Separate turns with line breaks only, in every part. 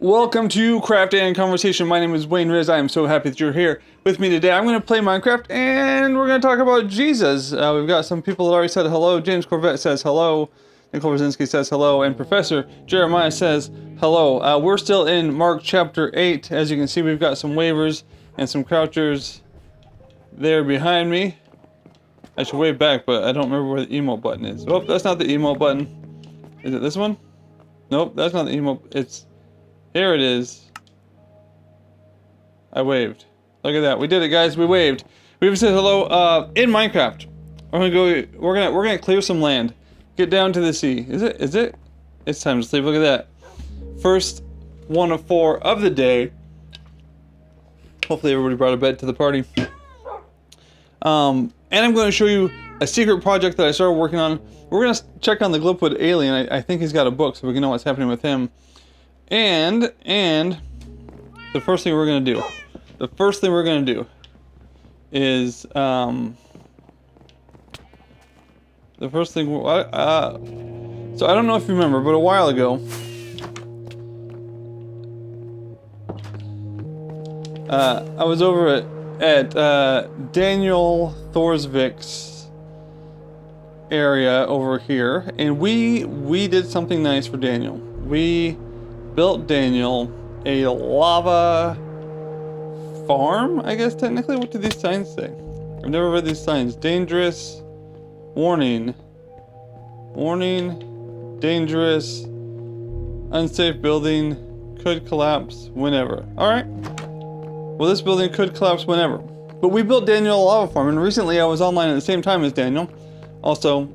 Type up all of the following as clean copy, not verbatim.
Welcome to Craft and Conversation. My name is Wayne Riz. I am so happy that you're here with me today. I'm going to play Minecraft and we're going to talk about Jesus. We've got some people that already said hello. James Corvette says hello. Nicole Brzezinski says hello. And Professor Jeremiah says hello. We're still in Mark chapter 8. As you can see, we've got some waivers and some crouchers there behind me. I should wave back, but I don't remember where the emote button is. Oh, that's not the emote button. Is it this one? Nope, that's not the emote. It's... Here it is. I waved. Look at that. We did it, guys. We waved. We even said hello. In Minecraft, we're gonna clear some land. Get down to the sea. Is it? It's time to sleep. Look at that. First one of 4 of the day. Hopefully everybody brought a bed to the party. And I'm going to show you a secret project that I started working on. We're gonna check on the Glipwood alien. I think he's got a book, so we can know what's happening with him. And the first thing we're gonna do is so I don't know if you remember, but a while ago I was over at Daniel Thorsvik's area over here, and we did something nice for Daniel. We built Daniel a lava farm, I guess technically. What do these signs say? I've never read these signs. Dangerous, warning, dangerous, unsafe building, could collapse whenever. Alright. Well, this building could collapse whenever. But we built Daniel a lava farm, and recently I was online at the same time as Daniel. Also,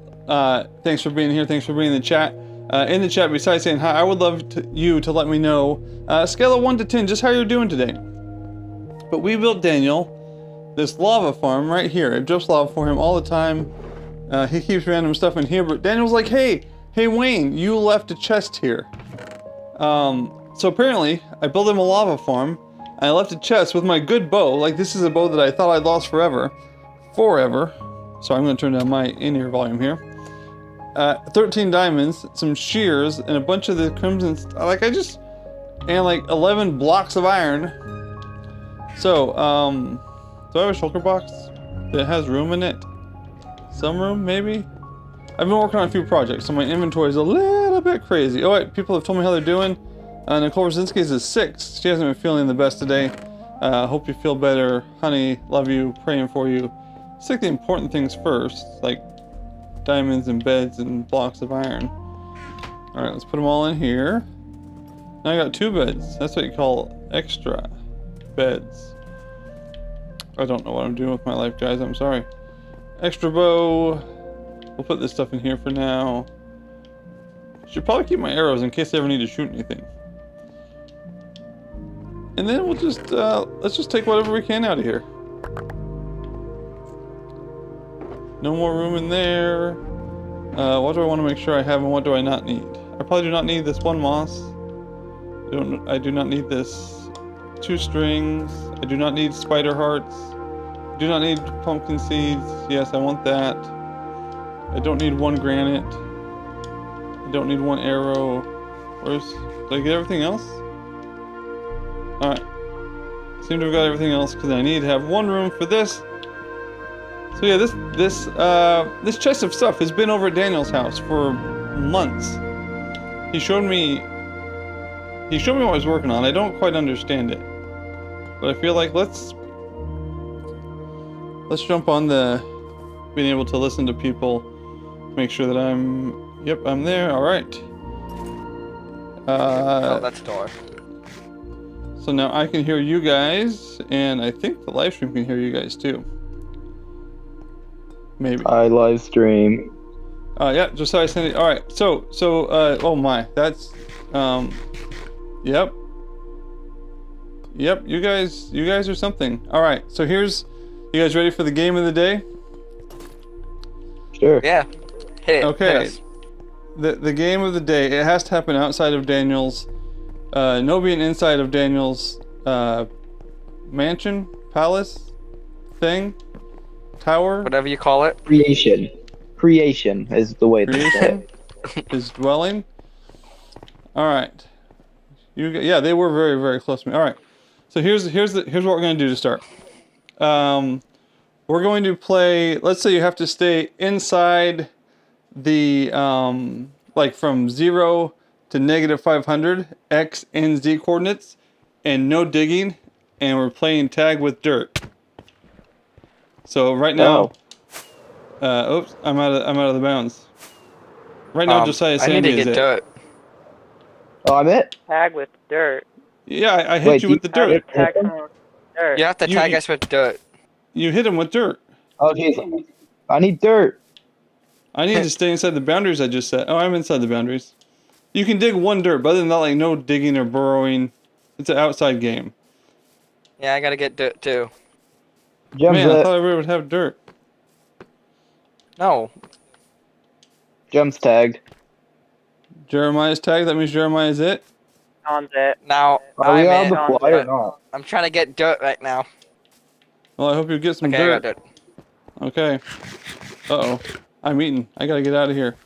thanks for being here, thanks for being in the chat. In the chat, besides saying hi, I would love you to let me know, scale of 1 to 10, just how you're doing today. But we built Daniel this lava farm right here. It drops lava for him all the time. He keeps random stuff in here, but Daniel's like, hey Wayne, you left a chest here. So apparently, I built him a lava farm, and I left a chest with my good bow. Like, this is a bow that I thought I'd lost forever. So I'm going to turn down my in-ear volume here. 13 diamonds, some shears, and a bunch of the crimson and like 11 blocks of iron. So, do I have a shulker box that has room in it? Some room, maybe? I've been working on a few projects, so my inventory is a little bit crazy. Oh wait, people have told me how they're doing. Nicole Brzezinski's is 6. She hasn't been feeling the best today. Hope you feel better. Honey, love you, praying for you. It's like the important things first, like diamonds and beds and blocks of iron. Alright, let's put them all in here. Now I got 2 beds. That's what you call extra beds. I don't know what I'm doing with my life, guys. I'm sorry. Extra bow. We'll put this stuff in here for now. Should probably keep my arrows in case I ever need to shoot anything. And then we'll just, let's just take whatever we can out of here. No more room in there. What do I want to make sure I have and what do I not need? I probably do not need this 1 moss. I do not need this 2 strings. I do not need spider hearts. I do not need pumpkin seeds. Yes, I want that. I don't need 1 granite. I don't need 1 arrow. Did I get everything else? Alright. Seem to have got everything else because I need to have 1 room for this. So yeah, this chest of stuff has been over at Daniel's house for months. He showed me what I was working on. I don't quite understand it, but I feel like let's jump on the being able to listen to people, make sure that I'm there. All right.
Oh, that's a door.
So now I can hear you guys, and I think the live stream can hear you guys too. Maybe.
I live stream.
Yeah, just how I sent it. All right. So, oh my, that's, yep. You guys are something. All right. So you guys ready for the game of the day?
Sure.
Yeah. Hit it.
Okay. The game of the day. It has to happen outside of Daniel's, no being inside of Daniel's, mansion, palace, thing. Tower?
Whatever you call it.
Creation. Creation is the way to say it.
His dwelling. Alright. Yeah, they were very, very close to me. All right. So here's what we're gonna do to start. We're going to play. Let's say you have to stay inside the like from 0 to -500 x and z coordinates, and no digging, and we're playing tag with dirt. So right now, oops, I'm out of the bounds. Right now, Josiah Sandy is it.
Dirt.
Oh, I'm it?
Tag with dirt.
Yeah, I hit
Wait,
you
do
with the
you
dirt.
Tag someone with dirt.
You have to tag us with dirt.
You hit him with dirt.
Oh, jeez. I need dirt.
I need to stay inside the boundaries I just set. Oh, I'm inside the boundaries. You can dig one dirt, but other than that, like no digging or burrowing. It's an outside game.
Yeah, I gotta get dirt too.
Jum's
Man, I
it.
thought everybody would have dirt.
No.
Jum's tagged.
Jeremiah's tagged. That means Jeremiah's it.
Sean's it.
Now,
Are we
I'm
on
in.
the fly or not?
I'm trying to get dirt right now.
Well, I hope you get some
Okay, I
dirt.
got dirt.
Okay. Uh-oh. I'm eating. I gotta get out of here.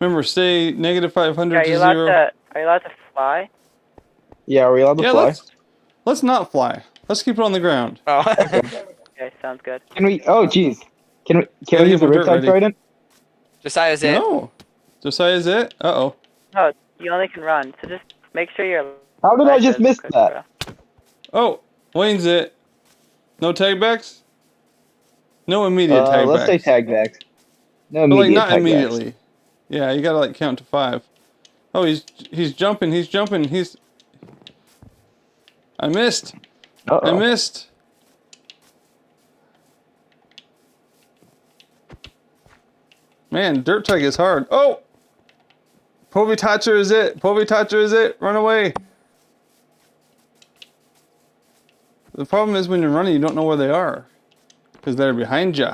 Remember, stay -500
Are
to
you allowed
0.
are you allowed to fly?
Yeah, are we allowed to
Yeah,
fly?
let's not fly. Let's keep it on the ground.
Oh.
Okay, sounds good.
Can we? Oh, jeez. Can we
Gotta
use
get
the
my dirt
riptide
ready.
trident?
Josiah's it.
No. Josiah's it? Uh-oh.
No, you only can run, so just make sure you're.
How did I just miss that?
Oh, Wayne's it. No tag backs? No immediate tag
Let's say
backs.
tag backs. No
But like
immediate
not
tag
immediately.
backs.
Yeah, you gotta like count to 5. Oh, he's jumping. I missed. I
Uh-oh.
missed. Man, dirt tag is hard. Oh! Povitacher is it. Povitacher is it. Run away. The problem is when you're running, you don't know where they are. Because they're behind you.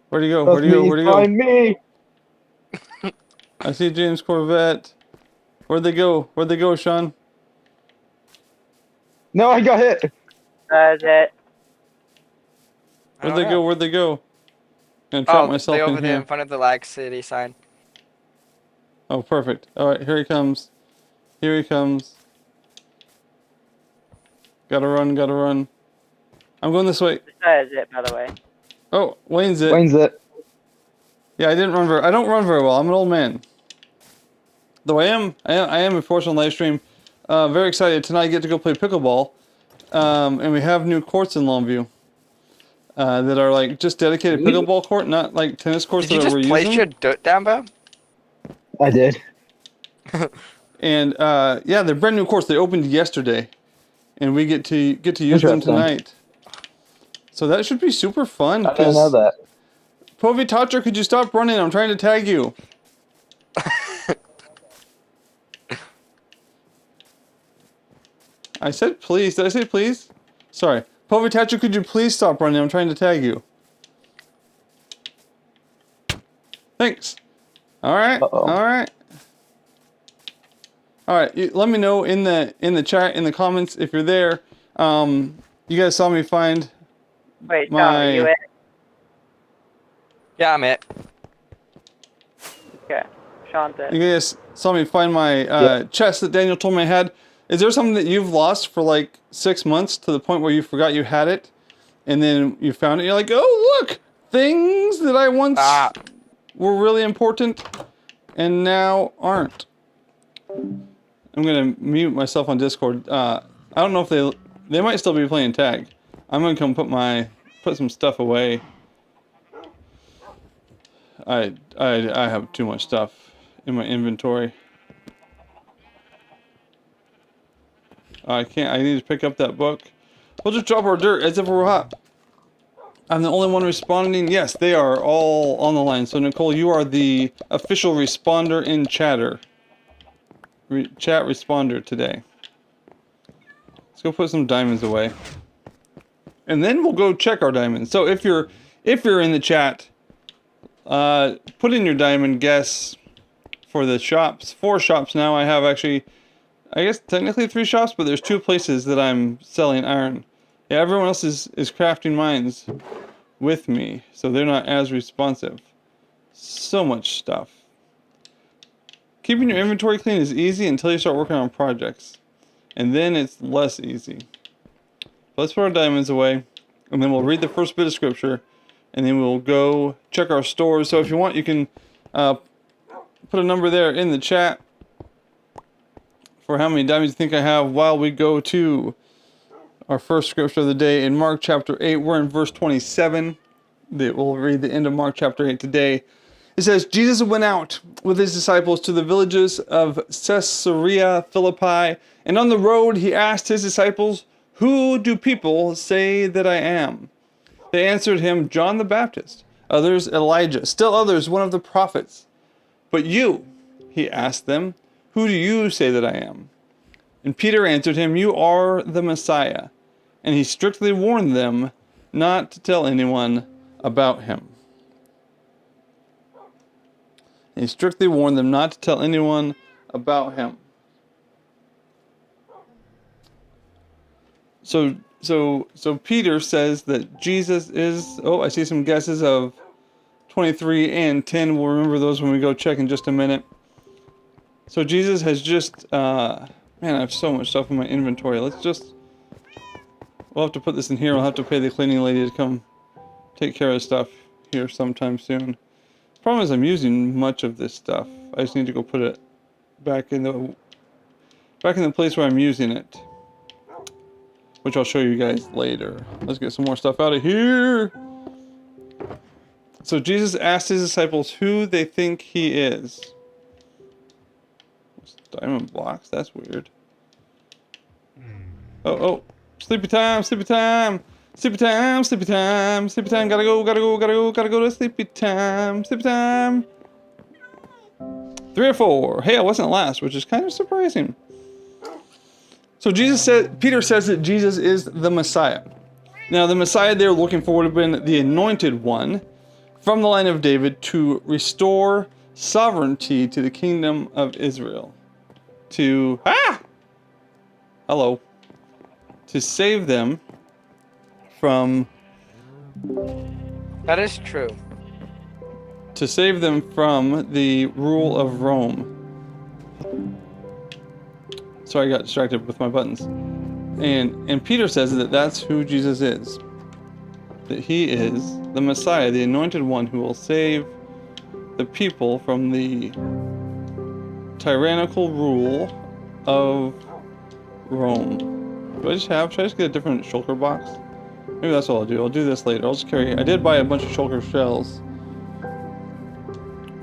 Where'd he go? Where'd he go? Where'd he go?
Find me!
I see James Corvette. Where'd they go? Where'd they go, Sean?
No, I got hit.
That's it.
Where'd they go? Where'd they go? I'm gonna trap
Oh,
myself
they over
in
there
here.
in front of the Lag City sign.
Oh, perfect. Alright, here he comes. Here he comes. Gotta run, gotta run. I'm going this way.
That is it, by the way.
Oh, Wayne's it.
Wayne's it.
Yeah, I don't run very well. I'm an old man. Though I am a portion live stream. Very excited. Tonight I get to go play pickleball. And we have new courts in Longview. That are like just dedicated pickleball court, not like tennis courts
Did you
that we're
just place
using.
your dirt down, bro?
I did.
And yeah, they're brand new courts. They opened yesterday, and we get to use them
Interesting.
tonight. So that should be super fun.
I didn't know that.
Povitacher, could you stop running? I'm trying to tag you. I said please. Did I say please? Sorry. Povitacher, could you please stop running? I'm trying to tag you. Thanks. All right.
Uh-oh.
All right. All right. Let me know in the chat, in the comments, if you're there. You guys saw me find
Wait,
my.
Sean, are you it?
Yeah, I'm it.
Okay, Sean's it.
You guys saw me find my chest that Daniel told me I had. Is there something that you've lost for like 6 months to the point where you forgot you had it, and then you found it? You're like, oh look, things that I once were really important, and now aren't. I'm gonna mute myself on Discord. I don't know if they might still be playing tag. I'm gonna come put some stuff away. I have too much stuff in my inventory. I can't. I need to pick up that book. We'll just drop our dirt as if we're hot. I'm the only one responding. Yes, they are all on the line. So Nicole, you are the official responder in chatter. Chat responder today. Let's go put some diamonds away, and then we'll go check our diamonds. So if you're in the chat, put in your diamond guess for the shops. 4 shops now. I have actually. I guess technically 3 shops, but there's 2 places that I'm selling iron. Yeah, everyone else is crafting mines with me, so they're not as responsive. So much stuff. Keeping your inventory clean is easy until you start working on projects. and then it's less easy. Let's put our diamonds away, and then we'll read the first bit of scripture, and then we'll go check our stores. So if you want, you can put a number there in the chat for how many diamonds you think I have while we go to our first scripture of the day in Mark chapter 8. We're in verse 27. We'll read the end of Mark chapter 8 today. It says, Jesus went out with his disciples to the villages of Caesarea Philippi, and on the road he asked his disciples, "Who do people say that I am?" They answered him, "John the Baptist, others Elijah, still others one of the prophets. But you," he asked them, "who do you say that I am?" And Peter answered him, "You are the Messiah." And he strictly warned them not to tell anyone about him. He strictly warned them not to tell anyone about him. So Peter says that Jesus is, I see some guesses of 23 and 10. We'll remember those when we go check in just a minute. So Jesus has just, man, I have so much stuff in my inventory. We'll have to put this in here. I'll have to pay the cleaning lady to come take care of stuff here sometime soon. Problem is I'm using much of this stuff. I just need to go put it back in the place where I'm using it, which I'll show you guys later. Let's get some more stuff out of here. So Jesus asked his disciples who they think he is. Diamond blocks, that's weird. Oh, sleepy time, sleepy time. Sleepy time, sleepy time, sleepy time, gotta go to sleepy time, sleepy time. 3 or 4. Hey, I wasn't last, which is kind of surprising. So Peter says that Jesus is the Messiah. Now, the Messiah they're looking for would have been the anointed one from the line of David to restore sovereignty to the kingdom of Israel. To save them from...
That is true.
To save them from the rule of Rome. Sorry, I got distracted with my buttons. And Peter says that that's who Jesus is. That he is the Messiah, the anointed one who will save the people from the tyrannical rule of Rome. Should I just get a different shulker box? Maybe that's what I'll do. I'll do this later. I did buy a bunch of shulker shells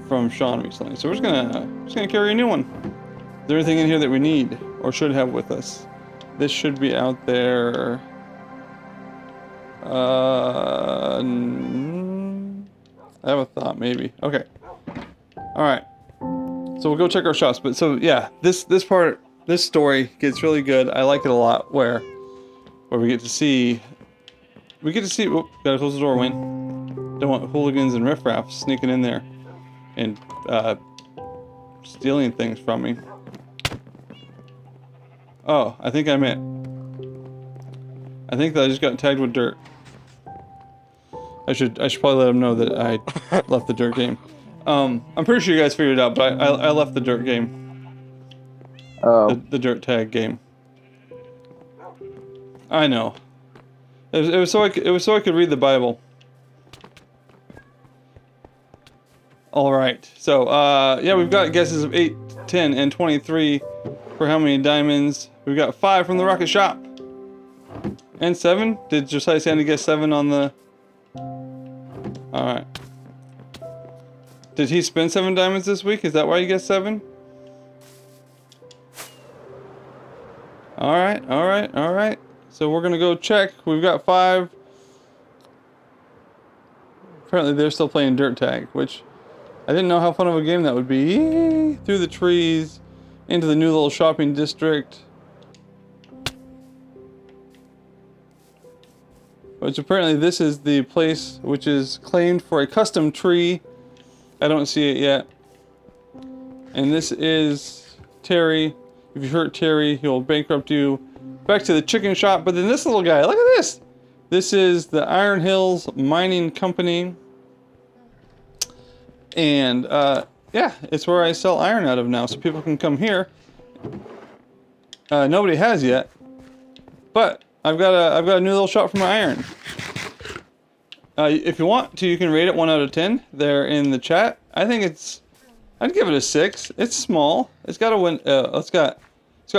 from Sean recently. So we're just gonna carry a new one. Is there anything in here that we need or should have with us? This should be out there. I have a thought, maybe. Okay. Alright. So we'll go check our shops. But so yeah, this story gets really good. I like it a lot where we get to see gotta close the door, Wayne. Don't want hooligans and riffraffs sneaking in there and stealing things from me. Oh, I think that I just got tagged with dirt. I should probably let them know that I left the dirt game. I'm pretty sure you guys figured it out, but I left the dirt game.
Oh.
The dirt tag game. I know. It was so I could read the Bible. All right. So yeah, we've got guesses of 8, 10, and 23 for how many diamonds. We've got 5 from the rocket shop. And 7. Did Josiah Sandy guess 7 on the? All right. Did he spend 7 diamonds this week? Is that why you guessed 7? All right. So we're gonna go check. We've got 5. Apparently they're still playing dirt tag, which I didn't know how fun of a game that would be. Through the trees, into the new little shopping district. Which apparently this is the place which is claimed for a custom tree. I don't see it yet. And this is Terry. If you hurt Terry, he'll bankrupt you. Back to the chicken shop. But then this little guy, look at this. This is the Iron Hills Mining Company. And, yeah, it's where I sell iron out of now. So people can come here nobody has yet. But I've got a new little shop for my iron. If you want to, you can rate it 1 out of 10 there in the chat. I think I'd give it a 6. It's small. It's got it's got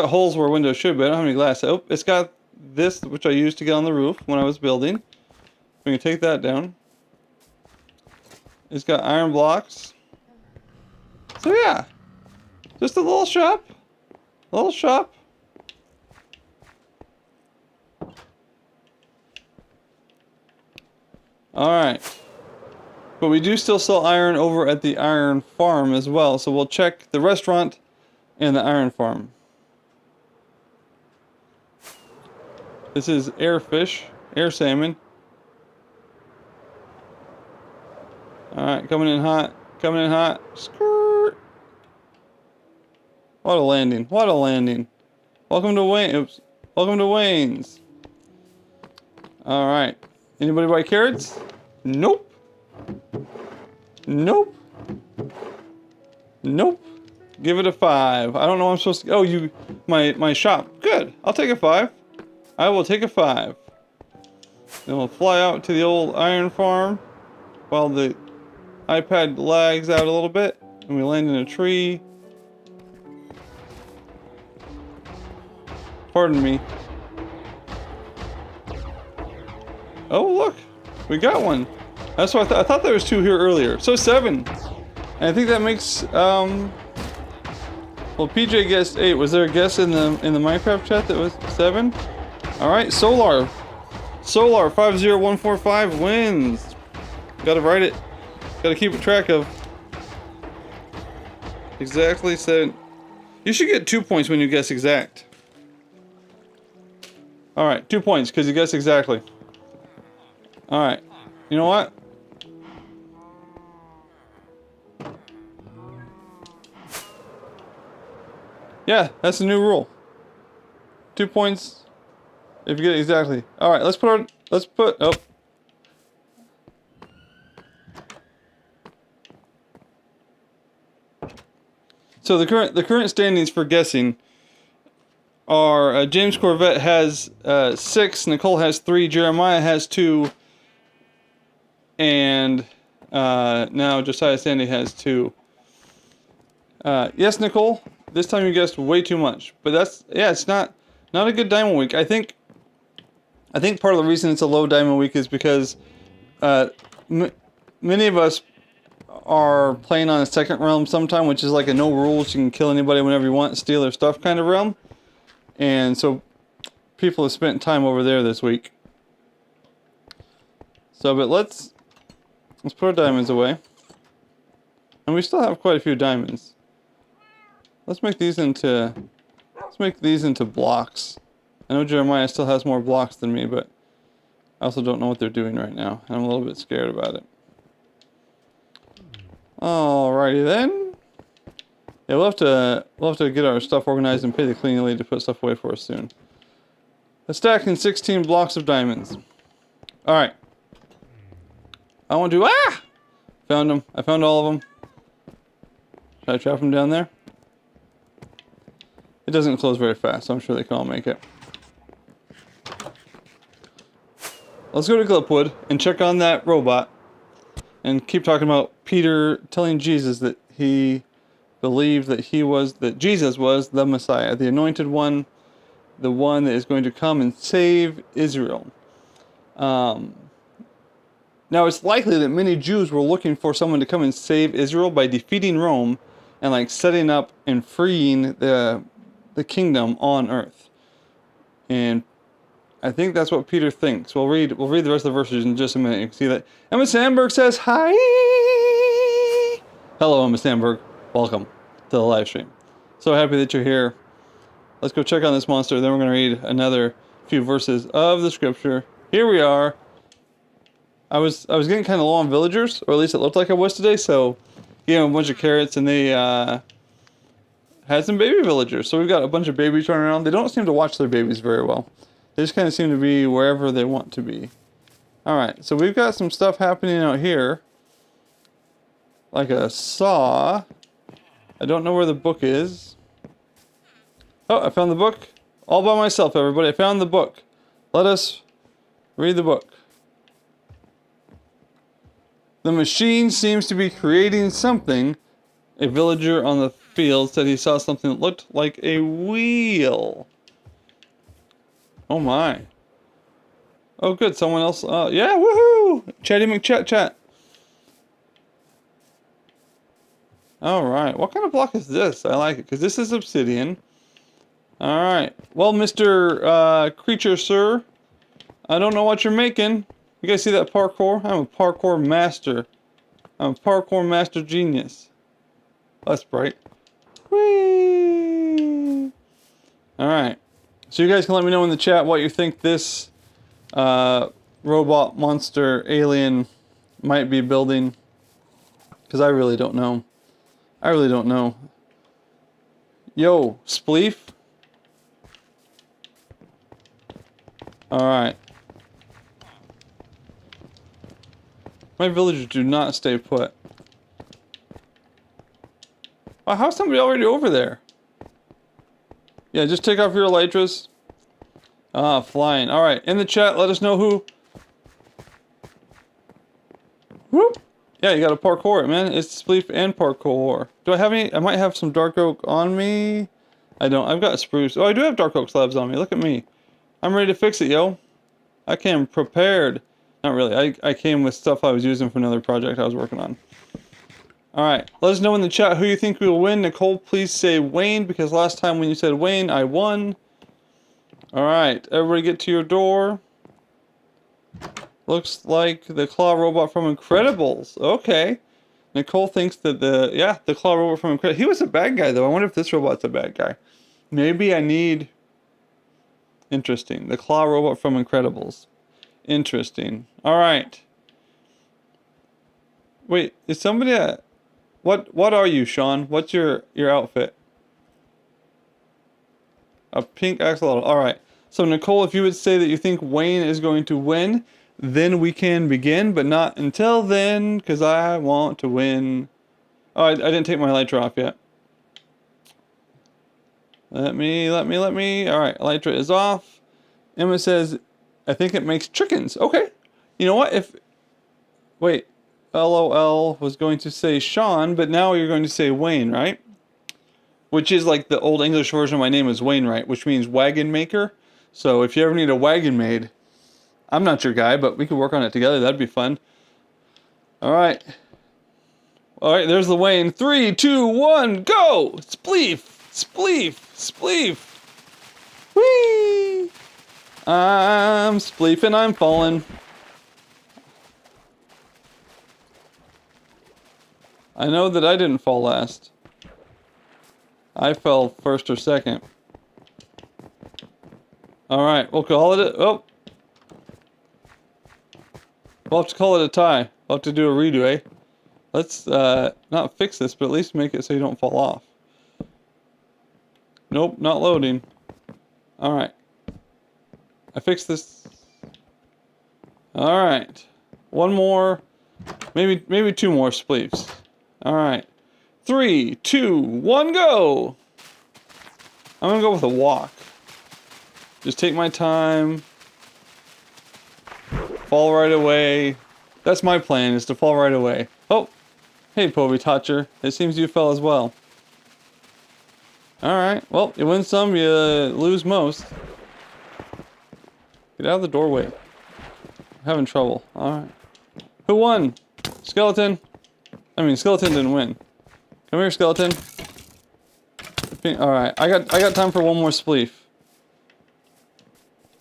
holes where windows should be. I don't have any glass. Oh, it's got this, which I used to get on the roof when I was building. We can take that down. It's got iron blocks. So yeah, just a little shop. Little shop. Alright. But we do still sell iron over at the iron farm as well. So we'll check the restaurant and the iron farm. This is air fish, air salmon. Alright, coming in hot. Coming in hot. Skirt. What a landing. What a landing. Welcome to Wayne. Oops. Welcome to Wayne's. Alright. Anybody buy carrots? Nope. Nope. Nope. Give it a 5. I don't know what I'm supposed to... Oh, my shop. Good. I'll take a 5. I will take a 5. Then we'll fly out to the old iron farm while the iPad lags out a little bit and we land in a tree. Pardon me. Oh, look. We got one. That's what I thought there was 2 here earlier. So 7. And I think that makes, well, PJ guessed 8. Was there a guess in the Minecraft chat that was 7? Alright, Solar 50145 wins. Gotta write it. Gotta keep a track of. Exactly 7. You should get 2 points when you guess exact. Alright, 2 points because you guessed exactly. Alright. You know what? Yeah, that's the new rule. 2 points if you get it exactly. Alright, let's put oh. So the current standings for guessing are James Corvette has 6, Nicole has 3, Jeremiah has 2, and now Josiah Sandy has 2. Yes, Nicole, this time you guessed way too much, but it's not a good diamond week. I think part of the reason it's a low diamond week is because many of us are playing on a second realm sometime, which is like a no rules, you can kill anybody whenever you want, steal their stuff kind of realm. And so people have spent time over there this week. So, but let's put our diamonds away. And we still have quite a few diamonds. Let's make these into blocks. I know Jeremiah still has more blocks than me, but I also don't know what they're doing right now. I'm a little bit scared about it. Alrighty then. Yeah, we'll have to get our stuff organized and pay the cleaning lady to put stuff away for us soon. A stack and 16 blocks of diamonds. Alright. I want to found them. I found all of them. Should I trap them down there? It doesn't close very fast, so I'm sure they can all make it. Let's go to Glipwood and check on that robot. And keep talking about Peter telling Jesus that he believed that Jesus was the Messiah, the anointed one, the one that is going to come and save Israel. Now it's likely that many Jews were looking for someone to come and save Israel by defeating Rome and like setting up and freeing the kingdom on earth. And I think that's what Peter thinks. We'll read the rest of the verses in just a minute. You can see that. Emma Sandberg says hi. Hello, Emma Sandberg. Welcome to the live stream. So happy that you're here. Let's go check on this monster. Then we're going to read another few verses of the scripture. Here we are. I was getting kind of low on villagers, or at least it looked like I was today. So, gave them a bunch of carrots, and they had some baby villagers. So we've got a bunch of babies running around. They don't seem to watch their babies very well. They just kind of seem to be wherever they want to be. Alright, so we've got some stuff happening out here. Like a saw. I don't know where the book is. Oh, I found the book. All by myself, everybody. I found the book. Let us read the book. The machine seems to be creating something. A villager on the field said he saw something that looked like a wheel. Oh my. Oh good, someone else. Yeah, woohoo! Chatty McChat. Alright, what kind of block is this? I like it, because this is obsidian. Alright, well, Mr. Creature, sir, I don't know what you're making. You guys see that parkour? I'm a parkour master. I'm a parkour master genius. That's bright. Whee! Alright, so you guys can let me know in the chat what you think this robot monster alien might be building. Because I really don't know. I really don't know. Yo, Spleef. Alright. My villagers do not stay put. Wow, how's somebody already over there? Yeah, just take off your elytras. Ah, flying. Alright, in the chat, let us know who... Whoop! Yeah, you gotta parkour it, man. It's spleef and parkour. Do I have any? I might have some dark oak on me. I don't. I've got spruce. Oh, I do have dark oak slabs on me. Look at me. I'm ready to fix it, yo. I came prepared. Not really. I came with stuff I was using for another project I was working on. Alright. Let us know in the chat who you think will win. Nicole, please say Wayne, because last time when you said Wayne, I won. Alright. Everybody get to your door. Looks like the claw robot from Incredibles. Okay. Nicole thinks that the claw robot from Incredibles. He was a bad guy, though. I wonder if this robot's a bad guy. Maybe I need... Interesting. The claw robot from Incredibles. Interesting. Alright. Wait, is somebody a... What are you, Sean? What's your outfit? A pink axolotl. Alright. So, Nicole, if you would say that you think Wayne is going to win... Then we can begin, but not until then, because I want to win. Oh, I didn't take my elytra off yet. Let me. Alright, elytra is off. Emma says, I think it makes chickens. Okay. You know what? Wait. LOL was going to say Sean, but now you're going to say Wayne, right? Which is like the old English version of my name is Wainwright, which means wagon maker. So if you ever need a wagon made... I'm not your guy, but we could work on it together. That'd be fun. Alright. Alright, there's the Wayne. 3, 2, 1, go! Spleef! Spleef! Spleef! Whee! I'm spleefing, I'm falling. I know that I didn't fall last. I fell first or second. Alright, we'll call it a... Oh! We'll have to call it a tie. We'll have to do a redo, eh? Let's, not fix this, but at least make it so you don't fall off. Nope, not loading. Alright. I fixed this. Alright. One more. Maybe two more spleefs. Alright. 3, 2, 1, go! I'm gonna go with a walk. Just take my time. Fall right away. That's my plan, is to fall right away. Oh! Hey, Povey Totcher. It seems you fell as well. Alright, well, you win some, you lose most. Get out of the doorway. I'm having trouble. Alright. Who won? Skeleton? I mean, Skeleton didn't win. Come here, Skeleton. Alright, I got time for one more spleef.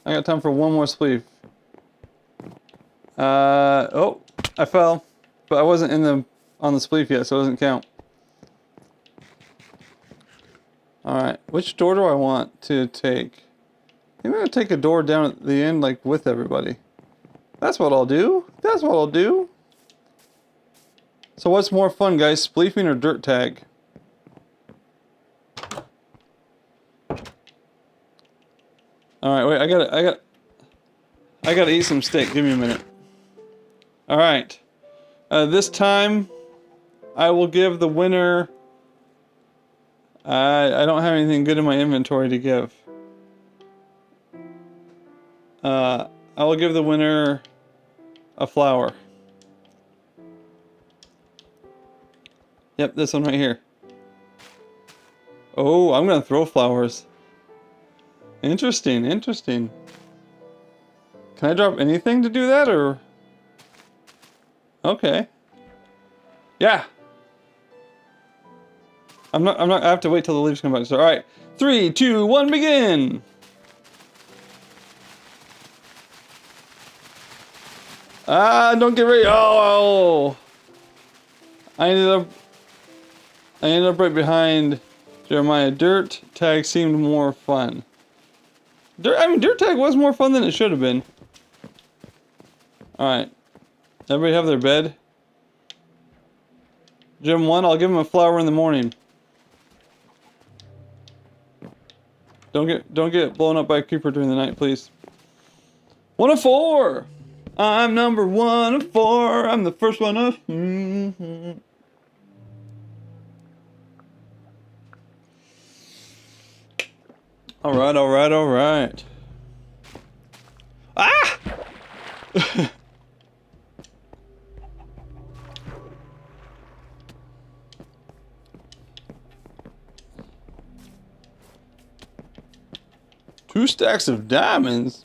I got time for one more spleef. Oh, I fell, but I wasn't on the spleef yet, so it doesn't count. Alright, which door do I want to take? I'm gonna take a door down at the end, like, with everybody. That's what I'll do. That's what I'll do. So what's more fun, guys, spleefing or dirt tag? Alright, wait, I gotta eat some steak. Give me a minute. Alright. This time, I will give the winner... I don't have anything good in my inventory to give. I will give the winner a flower. Yep, this one right here. Oh, I'm gonna throw flowers. Interesting, interesting. Can I drop anything to do that, or? Okay. Yeah. I have to wait till the leaves come back. So, alright. 3, 2, 1, begin! Ah, don't get ready. Oh! I ended up right behind Jeremiah. Dirt tag seemed more fun. Dirt tag was more fun than it should have been. Alright. Everybody have their bed? Jim 1, I'll give him a flower in the morning. Don't get blown up by a creeper during the night, please. 1 of 4! I'm number 1 of 4. I'm the first one of... Alright, alright, alright. Ah! Two stacks of diamonds?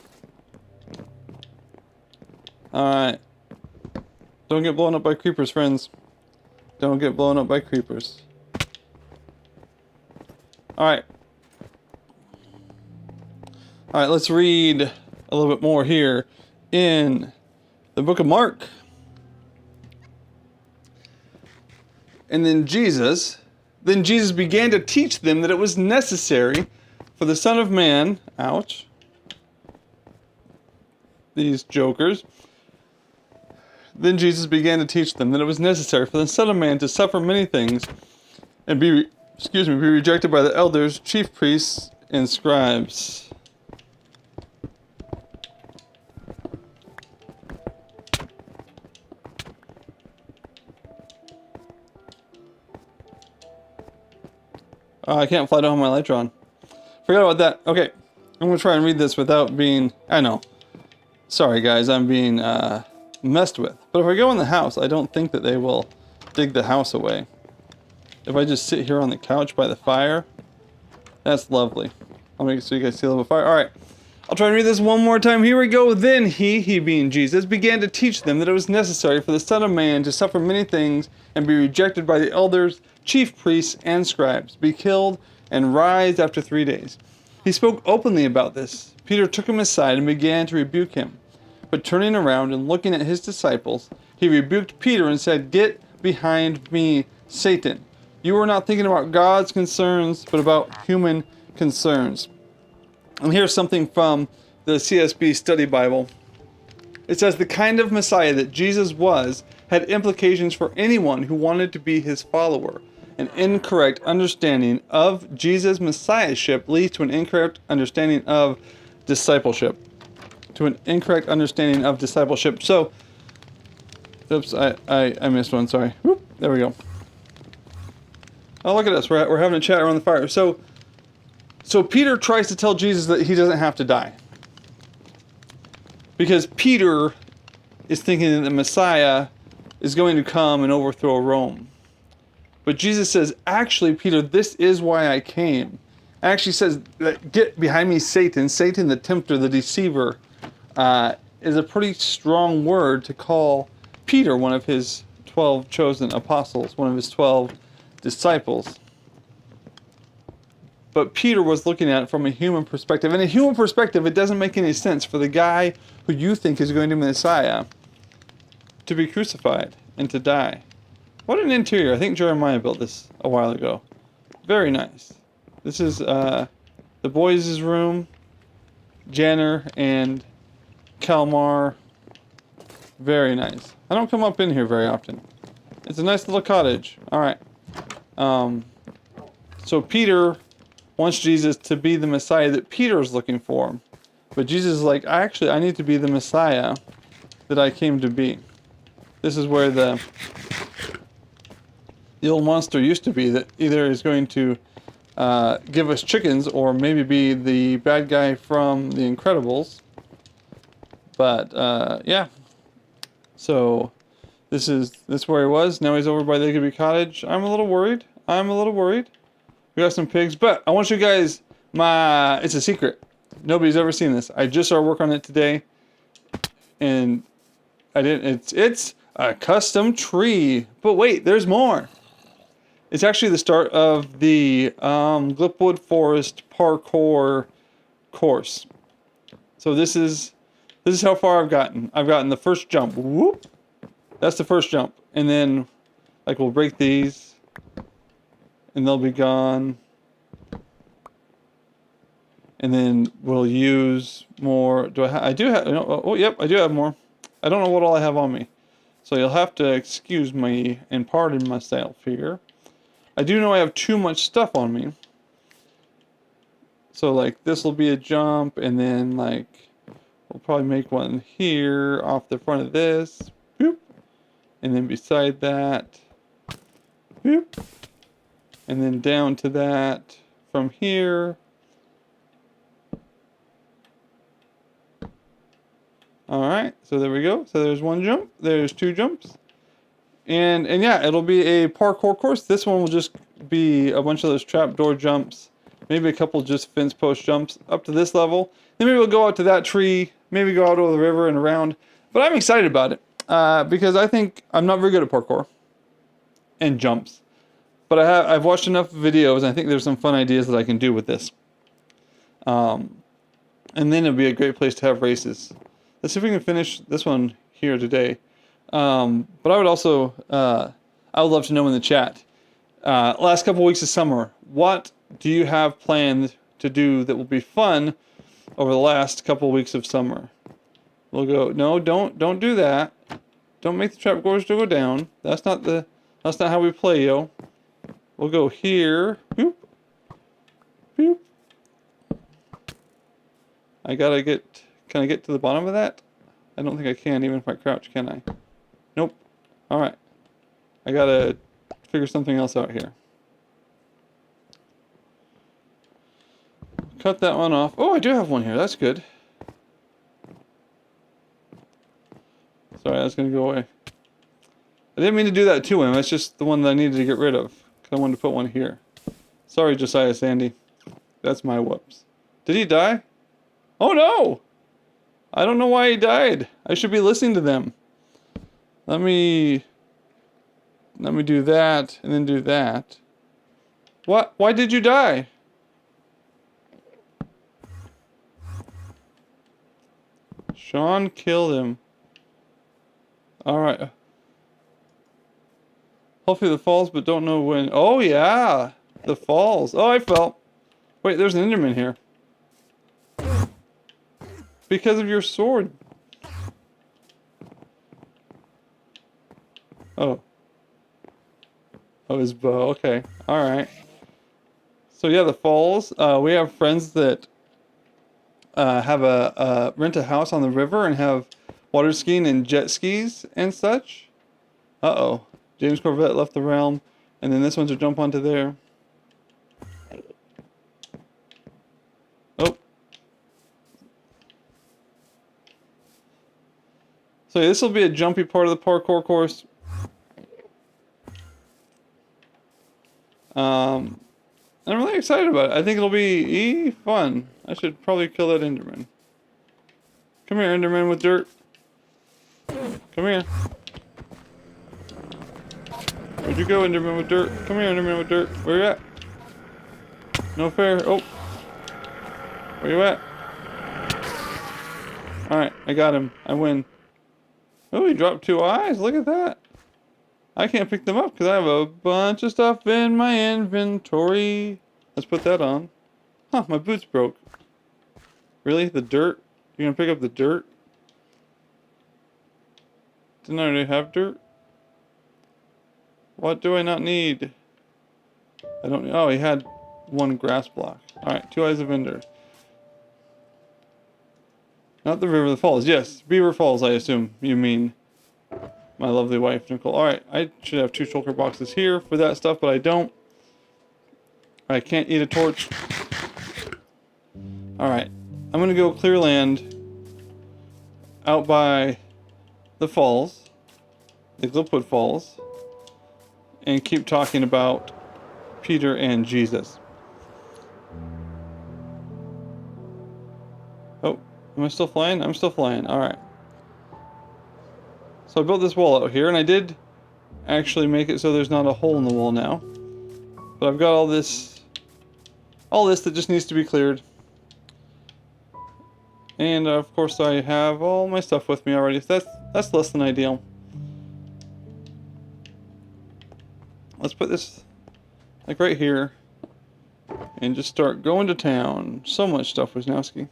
Alright. Don't get blown up by creepers, friends. Don't get blown up by creepers. Alright. Alright, let's read a little bit more here in the book of Mark. And then Jesus began to teach them that it was necessary for the Son of Man, ouch, these jokers. Then Jesus began to teach them that it was necessary for the Son of Man to suffer many things and be rejected by the elders, chief priests, and scribes. I can't fly down my Elytron. Forgot about that. Okay, I'm gonna try and read this without being... I know. Sorry guys, I'm being messed with. But if I go in the house, I don't think that they will dig the house away. If I just sit here on the couch by the fire, that's lovely. I'll make it so you guys see a little fire. Alright, I'll try and read this one more time. Here we go. Then he being Jesus, began to teach them that it was necessary for the Son of Man to suffer many things and be rejected by the elders, chief priests, and scribes, be killed, and rise after 3 days. He spoke openly about this. Peter took him aside and began to rebuke him. But turning around and looking at his disciples, he rebuked Peter and said, "Get behind me, Satan. You are not thinking about God's concerns, but about human concerns." And here's something from the CSB Study Bible. It says, "The kind of Messiah that Jesus was had implications for anyone who wanted to be his follower. An incorrect understanding of Jesus' messiahship leads to an incorrect understanding of discipleship." So, oops, I missed one, sorry. Whoop, there we go. Oh, look at us, we're having a chat around the fire. So Peter tries to tell Jesus that he doesn't have to die. Because Peter is thinking that the Messiah is going to come and overthrow Rome. But Jesus says, actually, Peter, this is why I came. Actually says, that get behind me, Satan. Satan, the tempter, the deceiver, is a pretty strong word to call Peter one of his 12 chosen apostles, one of his 12 disciples. But Peter was looking at it from a human perspective. In a human perspective, it doesn't make any sense for the guy who you think is going to be Messiah to be crucified and to die. What an interior. I think Jeremiah built this a while ago. Very nice. This is the boys' room, Janner and Kalmar. Very nice. I don't come up in here very often. It's a nice little cottage. Alright. So Peter wants Jesus to be the Messiah that Peter is looking for. But Jesus is like, I need to be the Messiah that I came to be. This is where the old monster used to be, that either is going to give us chickens or maybe be the bad guy from The Incredibles. But yeah. So this is where he was. Now he's over by the Igby Cottage. I'm a little worried. We got some pigs, but I want you guys it's a secret. Nobody's ever seen this. I just started working on it today, and I didn't. It's a custom tree. But wait, there's more. It's actually the start of the Glipwood Forest parkour course. So this is how far I've gotten. I've gotten the first jump. Whoop. That's the first jump. And then, like, we'll break these. And they'll be gone. And then we'll use more. I do have, oh, yep, I do have more. I don't know what all I have on me. So you'll have to excuse me and pardon myself here. I do know I have too much stuff on me. So, like, this will be a jump, and then, like, we'll probably make one here off the front of this. Boop. And then beside that. Boop. And then down to that from here. Alright, so there we go. So there's one jump. There's two jumps. And yeah, it'll be a parkour course. This one will just be a bunch of those trapdoor jumps. Maybe a couple just fence post jumps up to this level. Then maybe we'll go out to that tree. Maybe go out over the river and around. But I'm excited about it. Because I think I'm not very good at parkour. And jumps. But I've watched enough videos, and I think there's some fun ideas that I can do with this. And then it'll be a great place to have races. Let's see if we can finish this one here today. But I would also, I would love to know in the chat, last couple weeks of summer, what do you have planned to do that will be fun over the last couple weeks of summer? We'll go, no, don't do that. Don't make the trap doors to go down. That's not how we play, yo. We'll go here. Boop. Boop. Can I get to the bottom of that? I don't think I can, even if I crouch, can I? Nope. Alright. I gotta figure something else out here. Cut that one off. Oh, I do have one here. That's good. Sorry, that's gonna go away. I didn't mean to do that to him. That's just the one that I needed to get rid of. Because I wanted to put one here. Sorry, Josiah Sandy. That's my whoops. Did he die? Oh no! I don't know why he died. I should be listening to them. Let me do that, and then do that. What? Why did you die? Sean killed him. Alright. Hopefully the falls, but don't know when. Oh yeah! The falls. Oh, I fell. Wait, there's an Enderman here. Because of your sword. Oh. Oh, his bow. Okay. Alright. So yeah, the falls. We have friends that have rent a house on the river and have water skiing and jet skis and such. Uh-oh. James Corvette left the realm. And then this one's to jump onto there. Oh. So this will be a jumpy part of the parkour course. I'm really excited about it. I think it'll be fun. I should probably kill that Enderman. Come here, Enderman with dirt. Come here. Where'd you go, Enderman with dirt? Come here, Enderman with dirt. Where you at? No fair. Oh. Where you at? Alright, I got him. I win. Oh, he dropped 2 eyes. Look at that. I can't pick them up because I have a bunch of stuff in my inventory. Let's put that on. Huh, my boots broke. Really? The dirt? You're gonna pick up the dirt? Didn't I already have dirt? What do I not need? I don't. Oh, he had 1 grass block. Alright, 2 eyes of ender. Not the river, the falls. Yes, Beaver Falls, I assume you mean. My lovely wife, Nicole. Alright, I should have 2 shulker boxes here for that stuff, but I don't. I can't eat a torch. Alright, I'm gonna go clear land. out by the falls, the Glipwood Falls, and keep talking about Peter and Jesus. Oh, am I still flying? I'm still flying. All right. So I built this wall out here, and I did actually make it so there's not a hole in the wall now. But I've got all this that just needs to be cleared. And of course I have all my stuff with me already, so that's less than ideal. Let's put this like right here and just start going to town. So much stuff, Wisnowski.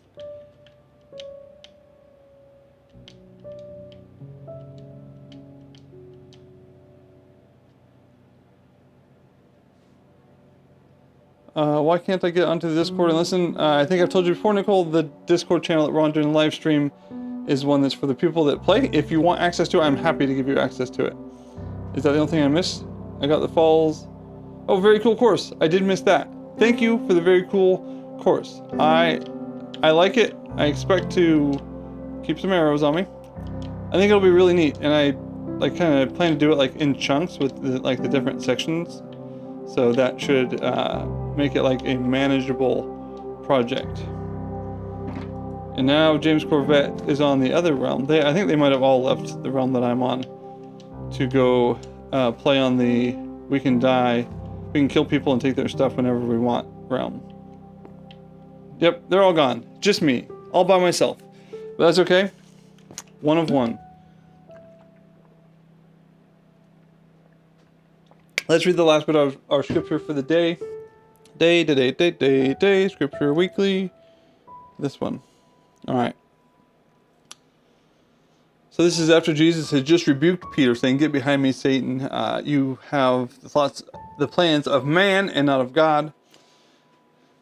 Why can't I get onto the Discord and listen? I think I've told you before, Nicole, the Discord channel that we're on during the live stream is one that's for the people that play. If you want access to it, I'm happy to give you access to it. Is that the only thing I missed? I got the falls. Oh, very cool course. I did miss that. Thank you for the very cool course. I like it. I expect to keep some arrows on me. I think it'll be really neat, and I like kind of plan to do it like in chunks with the different sections. So that should make it like a manageable project. And now James Corvette is on the other realm. I think they might have all left the realm that I'm on to go play on the we can kill people and take their stuff whenever we want realm. Yep, they're all gone. Just me, all by myself. But that's okay. One of one. Let's read the last bit of our scripture for the day. Day, scripture weekly. This one. All right. So this is after Jesus had just rebuked Peter, saying, "Get behind me, Satan. You have the plans of man and not of God."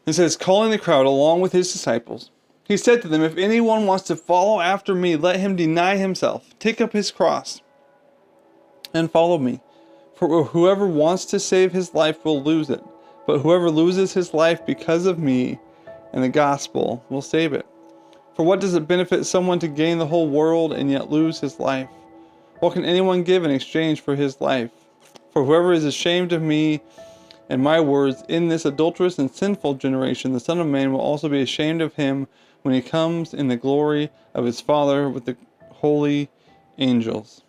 It says, calling the crowd along with his disciples, he said to them, "If anyone wants to follow after me, let him deny himself, take up his cross, and follow me. For whoever wants to save his life will lose it. But whoever loses his life because of me and the gospel will save it. For what does it benefit someone to gain the whole world and yet lose his life? What can anyone give in exchange for his life? For whoever is ashamed of me and my words in this adulterous and sinful generation, the Son of Man will also be ashamed of him when he comes in the glory of his Father with the holy angels."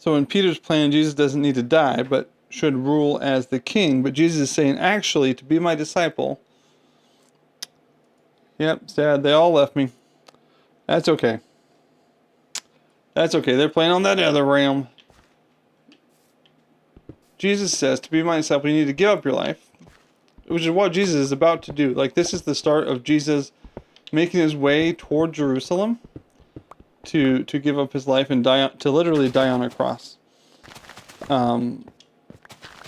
So in Peter's plan, Jesus doesn't need to die, but should rule as the king. But Jesus is saying, actually, to be my disciple. Yep, sad. They all left me. That's okay. That's okay. They're playing on that other realm. Jesus says, to be my disciple, you need to give up your life. Which is what Jesus is about to do. Like, this is the start of Jesus making his way toward Jerusalem. To give up his life and to literally die on a cross. And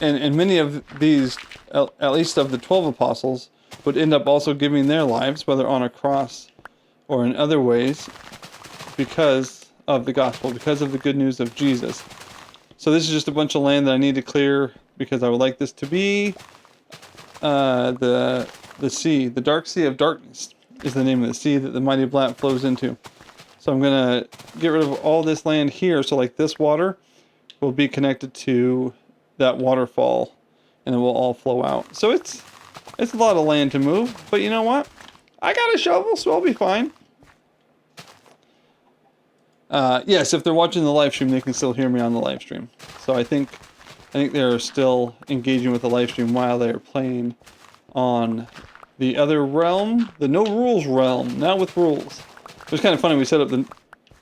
many of these, at least of the 12 apostles, would end up also giving their lives, whether on a cross or in other ways, because of the gospel, because of the good news of Jesus. So this is just a bunch of land that I need to clear, because I would like this to be the sea. The dark sea of darkness is the name of the sea that the mighty Blat flows into. So I'm going to get rid of all this land here. So like this water will be connected to that waterfall and it will all flow out. So it's a lot of land to move, but you know what? I got a shovel, so I'll be fine. Yes, if they're watching the live stream, they can still hear me on the live stream. So I think they're still engaging with the live stream while they're playing on the other realm, the no rules realm, now with rules. It was kind of funny, we set up the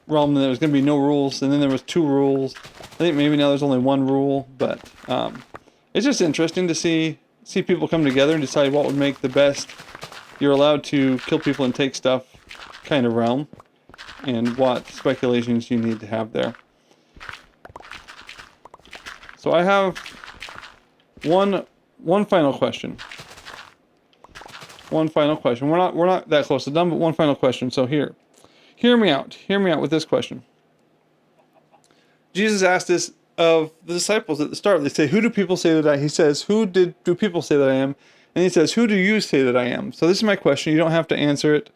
realm and there was going to be no rules, and then there was 2 rules. I think maybe now there's only 1 rule, but it's just interesting to see people come together and decide what would make the best you're allowed to kill people and take stuff kind of realm, and what speculations you need to have there. So I have one final question. One final question. We're not that close to done, but one final question. So hear me out. Hear me out with this question. Jesus asked this of the disciples at the start. They say, "Who do people say that I?" He says, "Who do people say that I am?" And he says, who do you say that I am? So this is my question. You don't have to answer it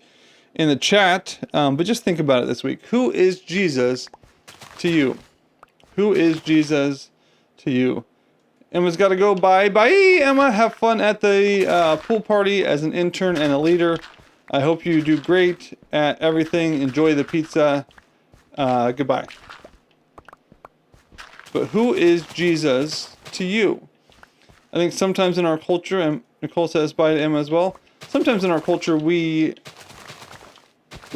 in the chat, but just think about it this week. Who is Jesus to you? Who is Jesus to you? Emma's got to go. Bye. Bye, Emma. Have fun at the pool party as an intern and a leader. I hope you do great at everything. Enjoy the pizza. Goodbye. But who is Jesus to you? I think sometimes in our culture, and Nicole says bye to Emma as well. Sometimes in our culture, we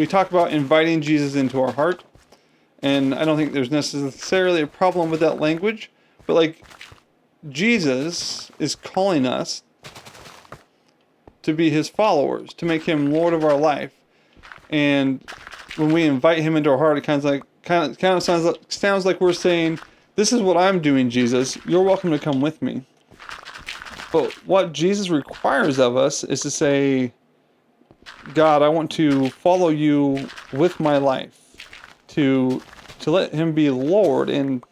talk about inviting Jesus into our heart. And I don't think there's necessarily a problem with that language. But like, Jesus is calling us to be his followers, to make him Lord of our life. And when we invite him into our heart, it kind of sounds like we're saying, this is what I'm doing, Jesus. You're welcome to come with me. But what Jesus requires of us is to say, God, I want to follow you with my life, to let him be Lord. And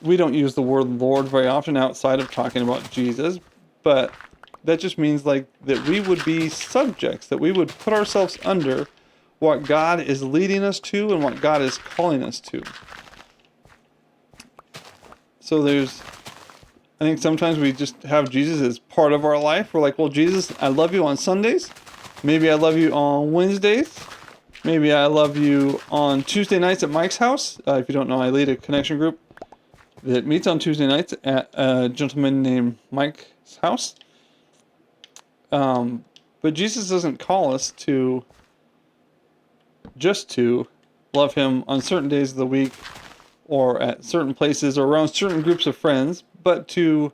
we don't use the word Lord very often outside of talking about Jesus, but that just means like that we would be subjects, that we would put ourselves under what God is leading us to and what God is calling us to. So I think sometimes we just have Jesus as part of our life. We're like, well, Jesus, I love you on Sundays. Maybe I love you on Wednesdays. Maybe I love you on Tuesday nights at Mike's house. If you don't know, I lead a connection group that meets on Tuesday nights at a gentleman named Mike's house. But Jesus doesn't call us to love him on certain days of the week or at certain places or around certain groups of friends, but to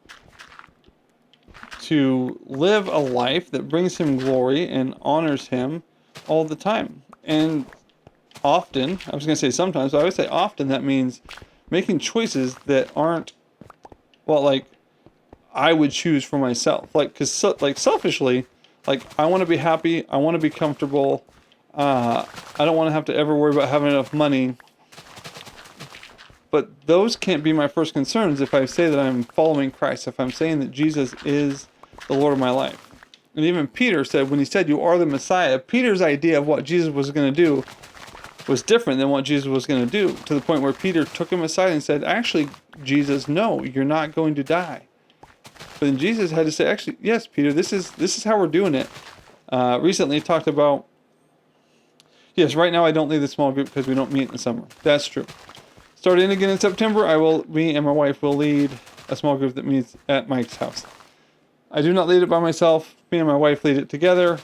live a life that brings him glory and honors him all the time. And often, I was going to say sometimes, but I would say often, that means making choices that aren't, well, like, I would choose for myself. Like, because, selfishly, like, I want to be happy, I want to be comfortable, I don't want to have to ever worry about having enough money. But those can't be my first concerns if I say that I'm following Christ, if I'm saying that Jesus is the Lord of my life. And even Peter said, when he said, you are the Messiah, Peter's idea of what Jesus was going to do was different than what Jesus was going to do, to the point where Peter took him aside and said, actually, Jesus, no, you're not going to die. But then Jesus had to say, actually, yes, Peter, this is how we're doing it. Recently talked about, yes, right now I don't lead the small group because we don't meet in the summer. That's true. Starting again in September, me and my wife will lead a small group that meets at Mike's house. I do not lead it by myself. Me and my wife lead it together,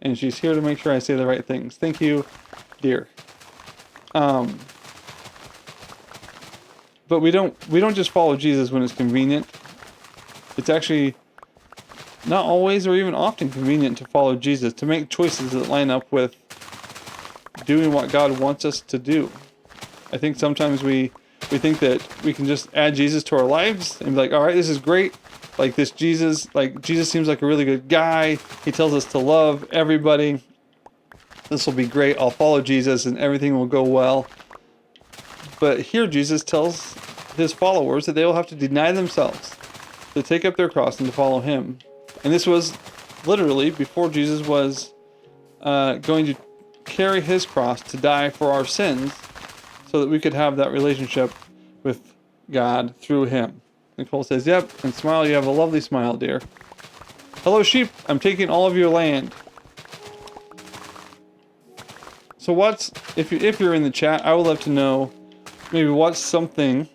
and she's here to make sure I say the right things. Thank you, dear. But we don't just follow Jesus when it's convenient. It's actually not always or even often convenient to follow Jesus, to make choices that line up with doing what God wants us to do. I think sometimes we think that we can just add Jesus to our lives and be like, all right, this is great. Like this Jesus seems like a really good guy. He tells us to love everybody. This will be great. I'll follow Jesus and everything will go well. But here Jesus tells his followers that they will have to deny themselves, to take up their cross and to follow him. And this was literally before Jesus was going to carry his cross to die for our sins, so that we could have that relationship with God through him. Nicole says, yep, and smile, you have a lovely smile, dear. Hello, sheep, I'm taking all of your land. So if you're in the chat, I would love to know, maybe what's something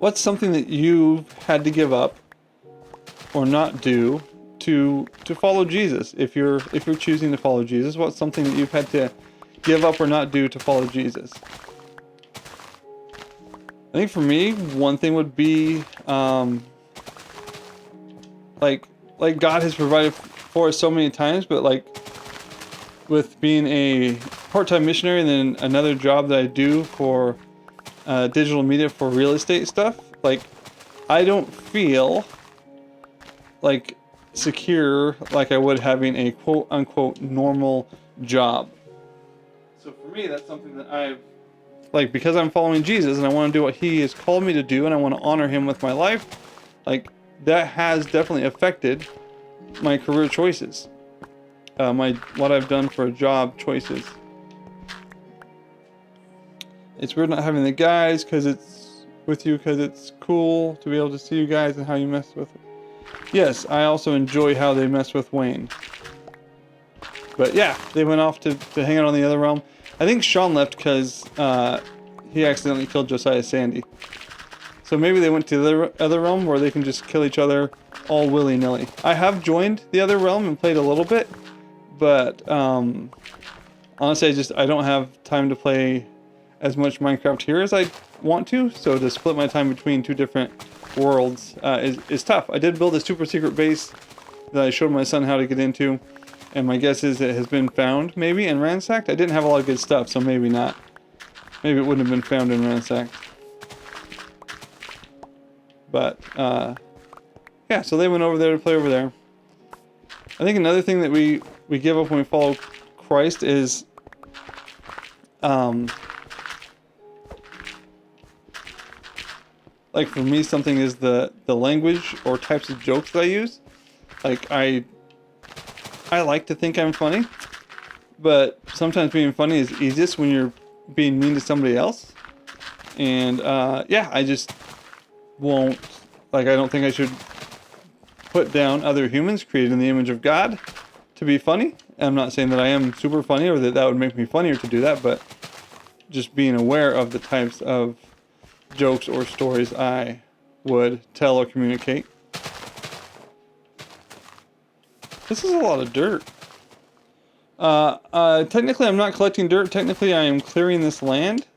that you've had to give up or not do to follow Jesus? If you're choosing to follow Jesus, what's something that you've had to give up or not do to follow Jesus? I think for me, one thing would be like God has provided for us so many times, but like with being a part-time missionary and then another job that I do for digital media for real estate stuff, like I don't feel like secure like I would having a quote-unquote normal job. So for me, that's something that because I'm following Jesus and I want to do what he has called me to do and I want to honor him with my life, like that has definitely affected my career choices. What I've done for job choices. It's weird not having the guys because it's cool to be able to see you guys and how you mess with them. Yes, I also enjoy how they mess with Wayne. But yeah, they went off to hang out on the other realm. I think Sean left because he accidentally killed Josiah Sandy. So maybe they went to the other realm where they can just kill each other all willy-nilly. I have joined the other realm and played a little bit, but honestly, I don't have time to play as much Minecraft here as I want to. So to split my time between two different worlds is tough. I did build a super secret base that I showed my son how to get into, and my guess is it has been found maybe and ransacked. I didn't have a lot of good stuff, so maybe not. Maybe it wouldn't have been found and ransacked. But yeah, so they went over there to play over there. I think another thing that we give up when we follow Christ is like for me, something is the language or types of jokes that I use. Like I like to think I'm funny, but sometimes being funny is easiest when you're being mean to somebody else. And yeah, I just won't, like, I don't think I should put down other humans created in the image of God to be funny. I'm not saying that I am super funny or that would make me funnier to do that, but just being aware of the types of jokes or stories I would tell or communicate. This is a lot of dirt. Technically I'm not collecting dirt. Technically I am clearing this land.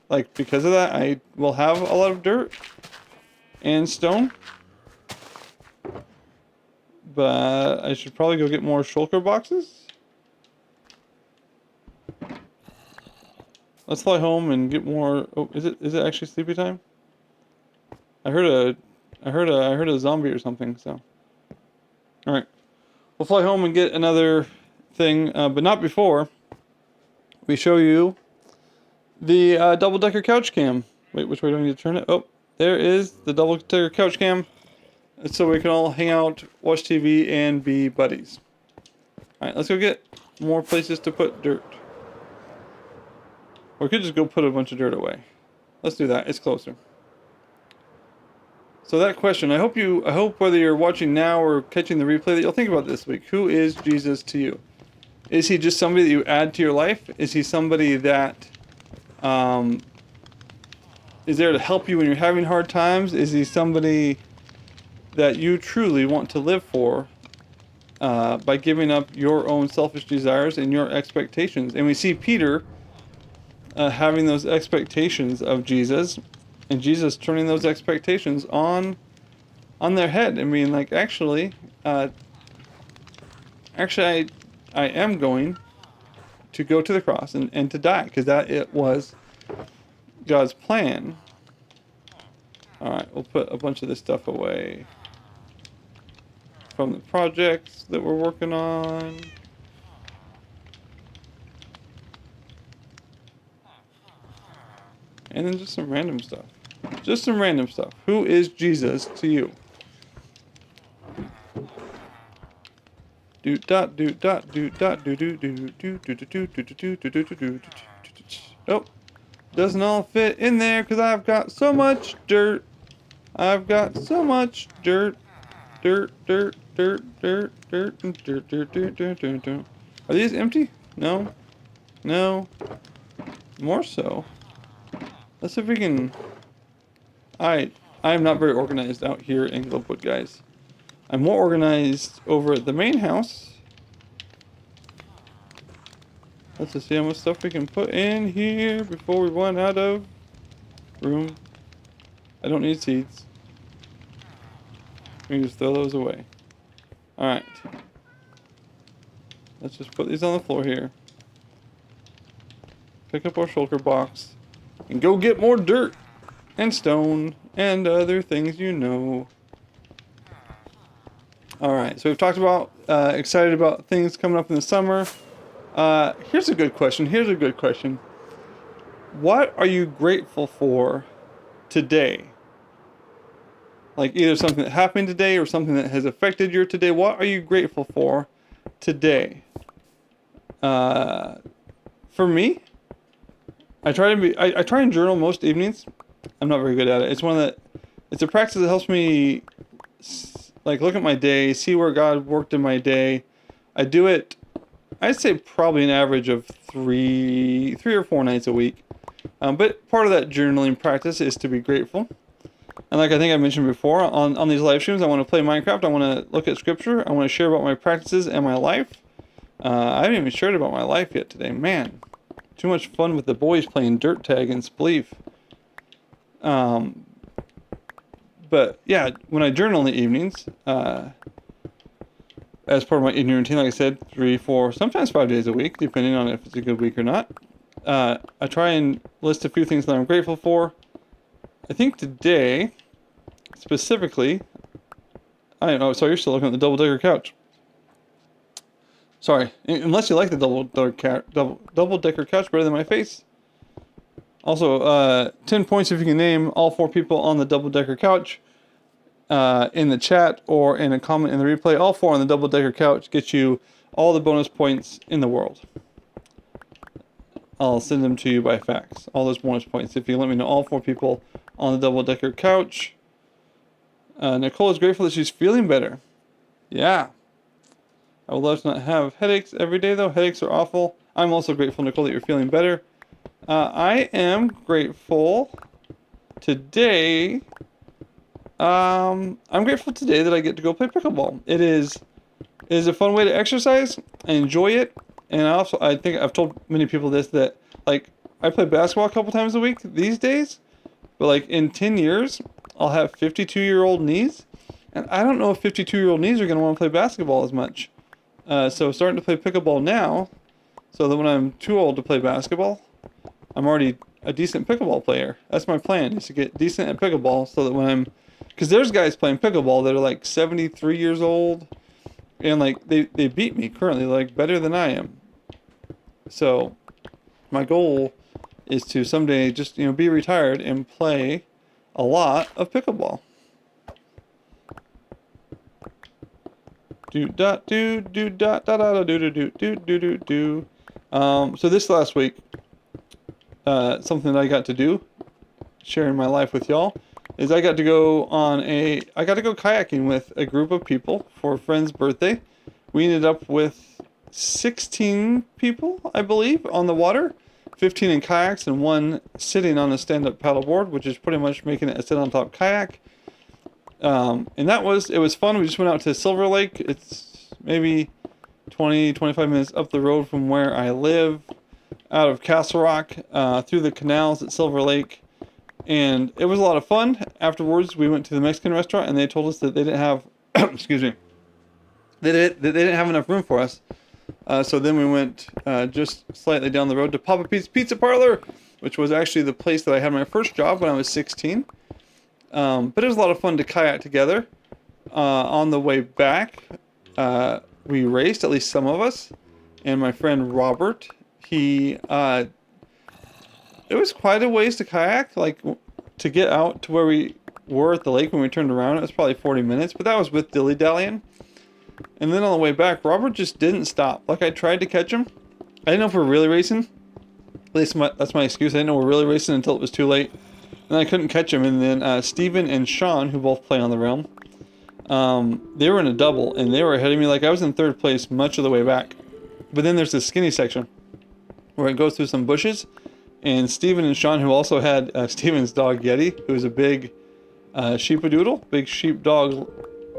Like, because of that, I will have a lot of dirt and stone. But I should probably go get more shulker boxes. Let's fly home and get more. Oh, is it actually sleepy time? I heard a zombie or something, so. All right. We'll fly home and get another thing, but not before we show you the double-decker couch cam. Wait, which way do I need to turn it? Oh, there is the double-decker couch cam. So we can all hang out, watch TV, and be buddies. Alright, let's go get more places to put dirt. Or we could just go put a bunch of dirt away. Let's do that, it's closer. So that question, I hope whether you're watching now or catching the replay that you'll think about this week. Who is Jesus to you? Is he just somebody that you add to your life? Is he somebody that is there to help you when you're having hard times? Is he somebody that you truly want to live for by giving up your own selfish desires and your expectations? And we see Peter having those expectations of Jesus, and Jesus turning those expectations on their head and being like, actually, I am going to go to the cross and to die, because that it was God's plan. Alright, we'll put a bunch of this stuff away from the projects that we're working on. And then just some random stuff. Just some random stuff. Who is Jesus to you? Oh, doesn't all fit in there because I've got so much dirt. I've got so much dirt. Dirt. Are these empty? No. No. More so. Let's see if we can. I am not very organized out here in Globewood, guys. I'm more organized over at the main house. Let's just see how much stuff we can put in here before we run out of room. I don't need seeds. We can just throw those away. Alright. Let's just put these on the floor here. Pick up our shulker box. And go get more dirt. And stone. And other things you know. Alright, so we've talked about, excited about things coming up in the summer. Here's a good question. What are you grateful for today? Like either something that happened today or something that has affected your today. What are you grateful for today? For me, I try and journal most evenings. I'm not very good at it. It's a practice that helps me like look at my day, see where God worked in my day. I do it, I'd say probably an average of three or four nights a week. But part of that journaling practice is to be grateful. And like I think I mentioned before, on these live streams, I want to play Minecraft. I want to look at scripture. I want to share about my practices and my life. I haven't even shared about my life yet today. Man, too much fun with the boys playing dirt tag and spleef. But yeah, when I journal in the evenings, as part of my evening routine, like I said, 3, 4, sometimes 5 days a week, depending on if it's a good week or not. I try and list a few things that I'm grateful for. I think today, specifically, so you're still looking at the double-decker couch. Sorry, unless you like the double-decker couch better than my face. Also, 10 points if you can name all 4 people on the double-decker couch. In the chat or in a comment in the replay, all 4 on the double-decker couch get you all the bonus points in the world. I'll send them to you by fax. All those bonus points if you let me know all 4 people on the double-decker couch. Nicole is grateful that she's feeling better. Yeah. I would love to not have headaches every day, though. Headaches are awful. I'm also grateful, Nicole, that you're feeling better. I am grateful today. I'm grateful today that I get to go play pickleball. It is a fun way to exercise. I enjoy it. And I think I've told many people this, that like I play basketball a couple times a week these days, but like in 10 years, I'll have 52-year-old knees. And I don't know if 52-year-old knees are going to want to play basketball as much. So starting to play pickleball now, so that when I'm too old to play basketball, I'm already a decent pickleball player. That's my plan, is to get decent at pickleball so that when because there's guys playing pickleball that are like 73 years old, and like they beat me currently, like better than I am. So my goal is to someday just, be retired and play a lot of pickleball. So this last week, something that I got to do, sharing my life with y'all, is I got to go kayaking with a group of people for a friend's birthday. We ended up with 16 people, I believe, on the water, 15 in kayaks and 1 sitting on a stand-up paddleboard, which is pretty much making it a sit-on-top kayak. And it was fun. We just went out to Silver Lake. It's maybe 20-25 minutes up the road from where I live, out of Castle Rock, through the canals at Silver Lake. And it was a lot of fun. Afterwards, we went to the Mexican restaurant, and they told us that they didn't have, excuse me, they didn't have enough room for us. So then we went just slightly down the road to Papa Pete's Pizza Parlor, which was actually the place that I had my first job when I was 16. But it was a lot of fun to kayak together. On the way back, we raced, at least some of us, and my friend Robert, it was quite a ways to kayak, like to get out to where we were at the lake when we turned around. It was probably 40 minutes, but that was with dilly-dallying. And then on the way back, Robert just didn't stop. Like, I tried to catch him. I didn't know if we were really racing. At least that's my excuse. I didn't know we were really racing until it was too late. And I couldn't catch him. And then Steven and Sean, who both play on the realm, they were in a double, and they were ahead of me. Like, I was in 3rd place much of the way back. But then there's this skinny section where it goes through some bushes. And Steven and Sean, who also had Steven's dog Yeti, who was a big sheepadoodle, big sheep-dog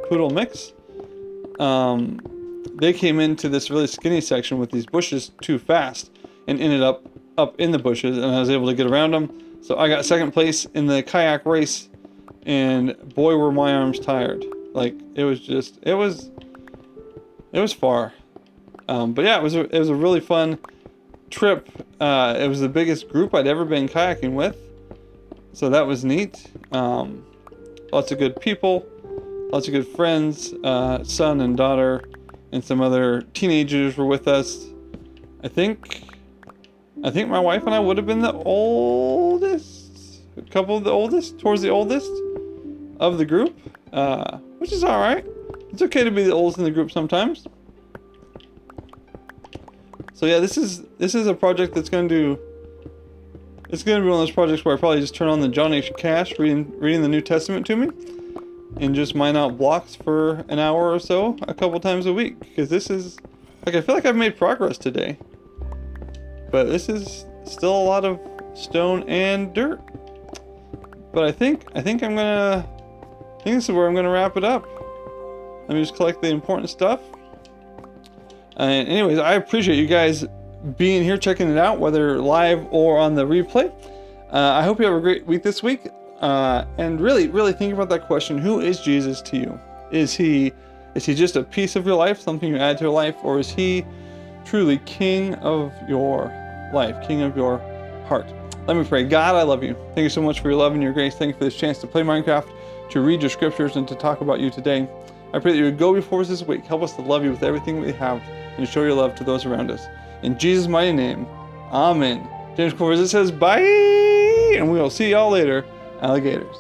poodle mix, they came into this really skinny section with these bushes too fast and ended up in the bushes, and I was able to get around them. So I got 2nd place in the kayak race, and boy were my arms tired. Like, it was far. But yeah, it was a really fun trip. It was the biggest group I'd ever been kayaking with, so that was neat. Lots of good people, lots of good friends, son and daughter, and some other teenagers were with us. I think my wife and I would have been the oldest, a couple of the oldest, towards the oldest. of the group, which is all right. It's okay to be the oldest in the group sometimes. So yeah, this is a project that's going to. It's going to be one of those projects where I probably just turn on the John H. Cash reading the New Testament to me, and just mine out blocks for an hour or so, a couple times a week. Because this is, like, I feel like I've made progress today, but this is still a lot of stone and dirt. But I think this is where I'm gonna wrap it up. Let me just collect the important stuff. And anyways, I appreciate you guys being here, checking it out, whether live or on the replay. I hope you have a great week this week. And really think about that question: who is Jesus to you? Is he just a piece of your life, something you add to your life, or is he truly king of your life, king of your heart? Let me pray. God, I love you. Thank you so much for your love and your grace. Thank you for this chance to play Minecraft, to read your scriptures, and to talk about you today. I pray that you would go before us this week. Help us to love you with everything we have and to show your love to those around us. In Jesus' mighty name, amen. James Corvers says bye, and we will see y'all later, alligators.